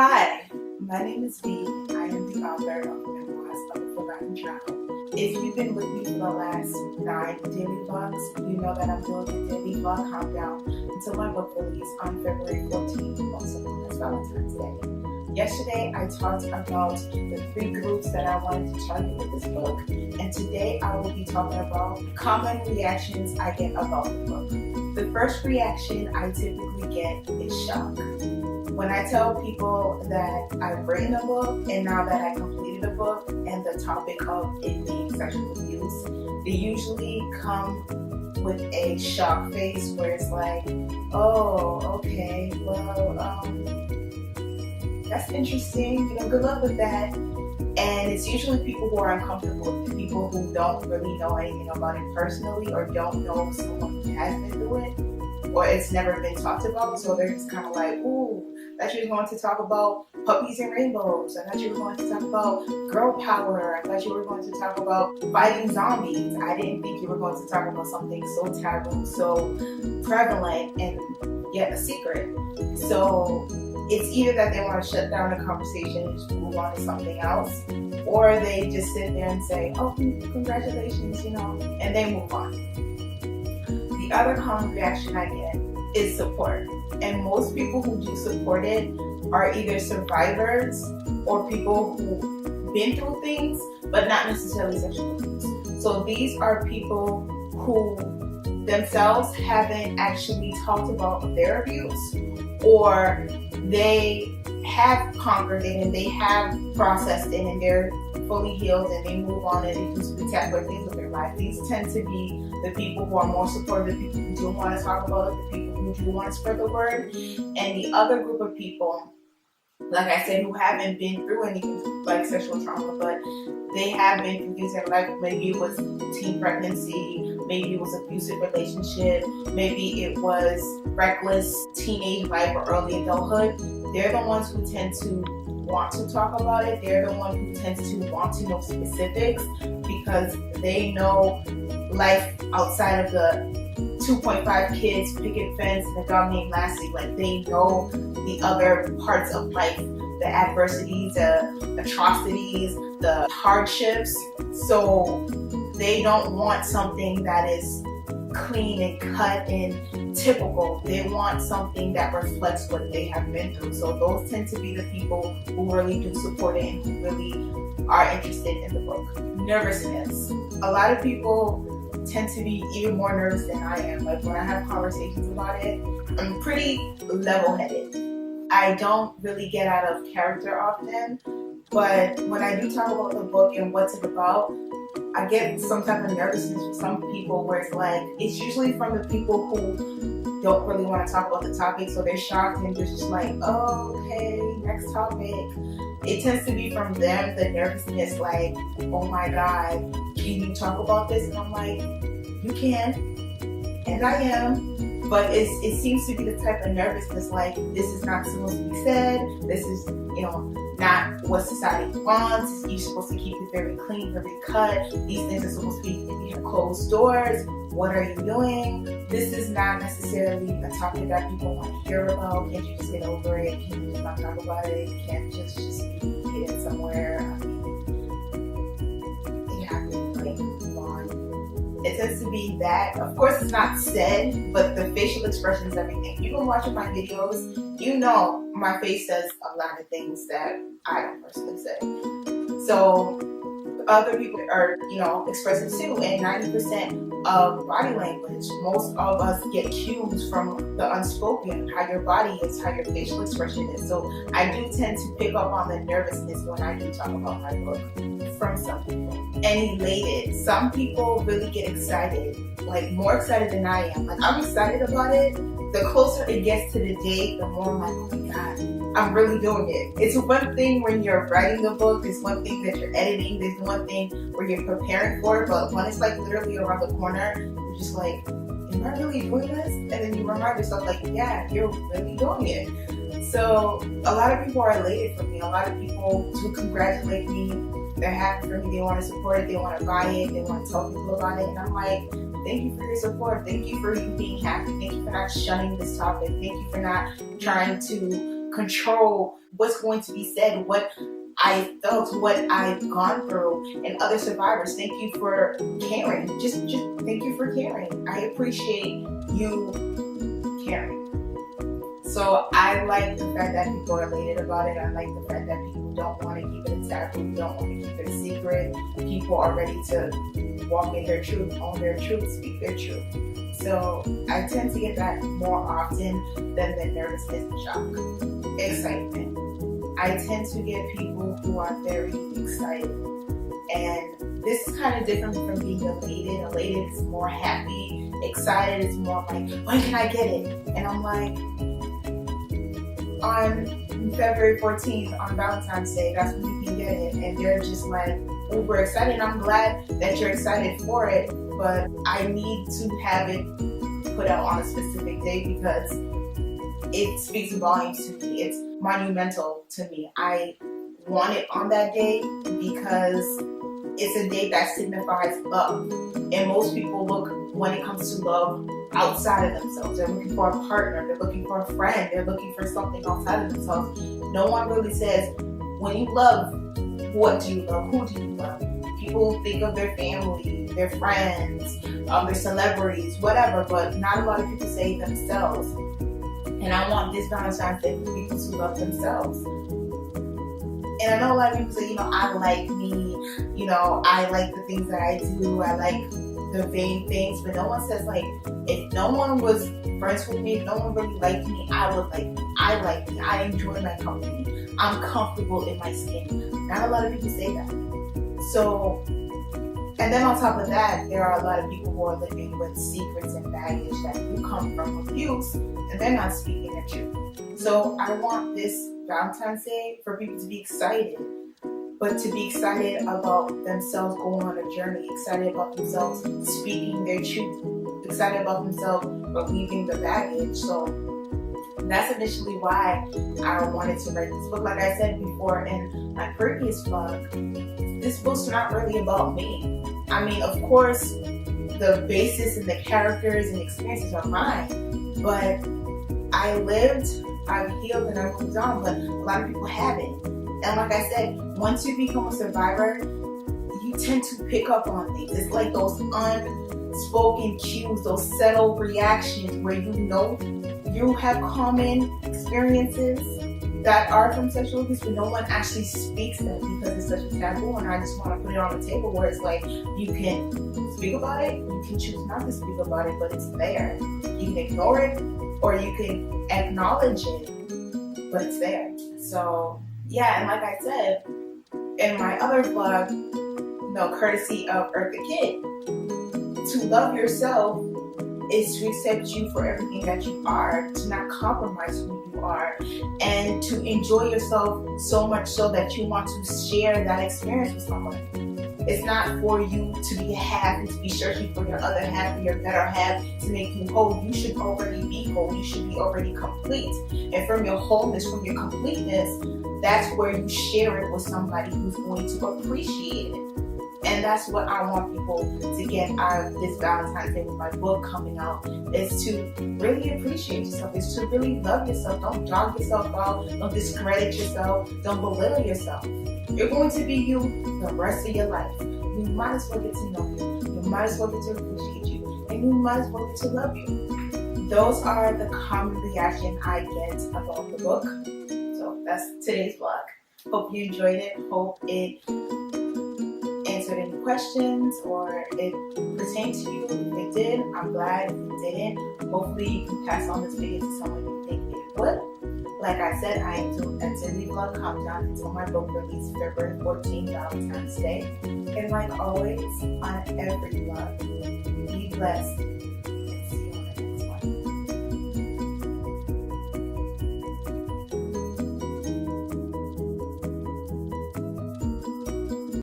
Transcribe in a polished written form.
Hi, my name is Vie. I am the author of Memoirs of a Forgotten Child. If you've been with me for the last 9 daily vlogs, you know that I'm doing a daily vlog countdown until my book release on February 14th, also known as Valentine's Day. Yesterday, I talked about the 3 groups that I wanted to target with this book, and today I will be talking about common reactions I get about the book. The first reaction I typically get is shock. When I tell people that I've written a book and now that I completed a book and the topic of it being sexual abuse, they usually come with a shock face where it's like, oh, okay, well, that's interesting, good luck with that. And it's usually people who are uncomfortable, people who don't really know anything about it personally or don't know someone who has been through it, or it's never been talked about, so they're just kind of like, ooh, I thought you were going to talk about puppies and rainbows. I thought you were going to talk about girl power. I thought you were going to talk about fighting zombies. I didn't think you were going to talk about something so taboo, so prevalent, and yet a secret. So it's either that they want to shut down the conversation and just move on to something else, or they just sit there and say, oh, congratulations, and they move on. The other common reaction I get is support. And most people who do support it are either survivors or people who've been through things, but not necessarily sexual abuse. So these are people who themselves haven't actually talked about their abuse, or they have conquered it and they have processed it and they're fully healed and they move on and they do spectacular things with their life. These tend to be the people who are more supportive, the people who do want to talk about it, the people who do want to spread the word. And the other group of people, like I said, who haven't been through anything like sexual trauma, but they have been through things in their life. Maybe it was teen pregnancy, maybe it was abusive relationship, maybe it was reckless teenage life or early adulthood. They're the ones who tend to want to talk about it. They're the ones who tend to want to know specifics because they know life outside of the 2.5 kids, picket fence, and a dog named Lassie. Like, they know the other parts of life, the adversities, the atrocities, the hardships. So they don't want something that is clean and cut and typical. They want something that reflects what they have been through. So those tend to be the people who really do support it and who really are interested in the book. Nervousness. A lot of people tend to be even more nervous than I am. Like, when I have conversations about it, I'm pretty level-headed. I don't really get out of character often, but when I do talk about the book and what's it about, I get some type of nervousness from some people where it's like, it's usually from the people who don't really want to talk about the topic, so they're shocked and they're just like, oh, okay, next topic. It tends to be from them, the nervousness, like, oh my God, can you talk about this? And I'm like, you can, and I am, but it seems to be the type of nervousness, like, this is not supposed to be said, this is, not what society wants, you're supposed to keep it very clean, very cut, these things are supposed to be behind closed doors, what are you doing? This is not necessarily a topic that people want to hear about. Can't you just get over it? Can you just not talk about it? Can't just get it somewhere? You have to move on. It tends to be that. Of course, it's not said, but the facial expression is everything. You've been watching my videos, my face says a lot of things that I don't personally say. So other people are, expressive too, and 90% of body language, most of us get cues from the unspoken, how your body is, how your facial expression is. So I do tend to pick up on the nervousness when I do talk about my book from some people. And elated. Some people really get excited, like more excited than I am. Like, I'm excited about it. The closer it gets to the date, the more I'm like, oh my God, I'm really doing it. It's one thing when you're writing a book, there's one thing that you're editing, there's one thing where you're preparing for it, but when it's like literally around the corner, you're just like, am I really doing this? And then you remind yourself, like, yeah, you're really doing it. So a lot of people are elated for me. A lot of people do congratulate me. They're happy for me. They want to support it. They want to buy it. They want to tell people about it. And I'm like, thank you for your support. Thank you for you being happy. Thank you for not shunning this topic. Thank you for not trying to control what's going to be said, what I felt, what I've gone through, and other survivors. Thank you for caring. Just thank you for caring. I appreciate you caring. So I like the fact that people are elated about it. I like the fact that people don't want to keep it taboo, don't want to keep it a secret. People are ready to walk in their truth, own their truth, speak their truth. So I tend to get that more often than the nervousness and shock. Excitement. I tend to get people who are very excited. And this is kind of different from being elated. Elated is more happy. Excited is more like, when can I get it? And I'm like, on February 14th, on Valentine's Day, that's when you can get it. And they're just like uber excited. And I'm glad that you're excited for it, but I need to have it put out on a specific day because it speaks volumes to me. It's monumental to me. I want it on that day because it's a day that signifies love. And most people look, when it comes to love, outside of themselves. They're looking for a partner, they're looking for a friend, they're looking for something outside of themselves. No one really says, when you love, what do you love? Who do you love? People think of their family, their friends, their celebrities, whatever, but not a lot of people say themselves. And I want this Valentine's Day for people to love themselves. And I know a lot of people say, I like me, I like the things that I do, I like the vain things, but no one says, like, if no one was friends with me, if no one really liked me, I would like me. I like me. I enjoy my company. I'm comfortable in my skin. Not a lot of people say that. So, and then on top of that, there are a lot of people who are living with secrets and baggage that do come from abuse, and they're not speaking their truth. So I want this Valentine's Day for people to be excited, but to be excited about themselves going on a journey, excited about themselves speaking their truth, excited about themselves relieving the baggage. So that's initially why I wanted to write this book. Like I said before in my previous vlog, this book's not really about me. I mean, of course, the basis and the characters and experiences are mine, but I lived, I've healed, and I've moved on, but a lot of people haven't. And like I said, once you become a survivor, you tend to pick up on things. It's like those unspoken cues, those subtle reactions where you have common experiences that are from sexual abuse, but no one actually speaks them because it's such a taboo. And I just want to put it on the table where it's like, you can speak about it, you can choose not to speak about it, but it's there. You can ignore it, or you can acknowledge it, but it's there. So yeah, and like I said in my other vlog, courtesy of Earth the Kid, to love yourself is to accept you for everything that you are, to not compromise who you are, and to enjoy yourself so much so that you want to share that experience with someone. It's not for you to be a half and to be searching for your other half or your better half to make you whole. You should already be whole. You should be already complete. And from your wholeness, from your completeness, that's where you share it with somebody who's going to appreciate it. And that's what I want people to get out of this Valentine's Day with my book coming out, is to really appreciate yourself, is to really love yourself. Don't dog yourself out, don't discredit yourself, don't belittle yourself. You're going to be you the rest of your life. You might as well get to know you. You might as well get to appreciate you. And you might as well get to love you. Those are the common reaction I get about the book. So that's today's vlog. Hope you enjoyed it. Hope it answered any questions or it pertained to you. If it did, I'm glad. If it didn't, hopefully you can pass on this video to someone you think it would. Like I said, I am doing a daily vlog countdown until my book release February 14th, Valentine's Day. And like always, on every vlog, be blessed.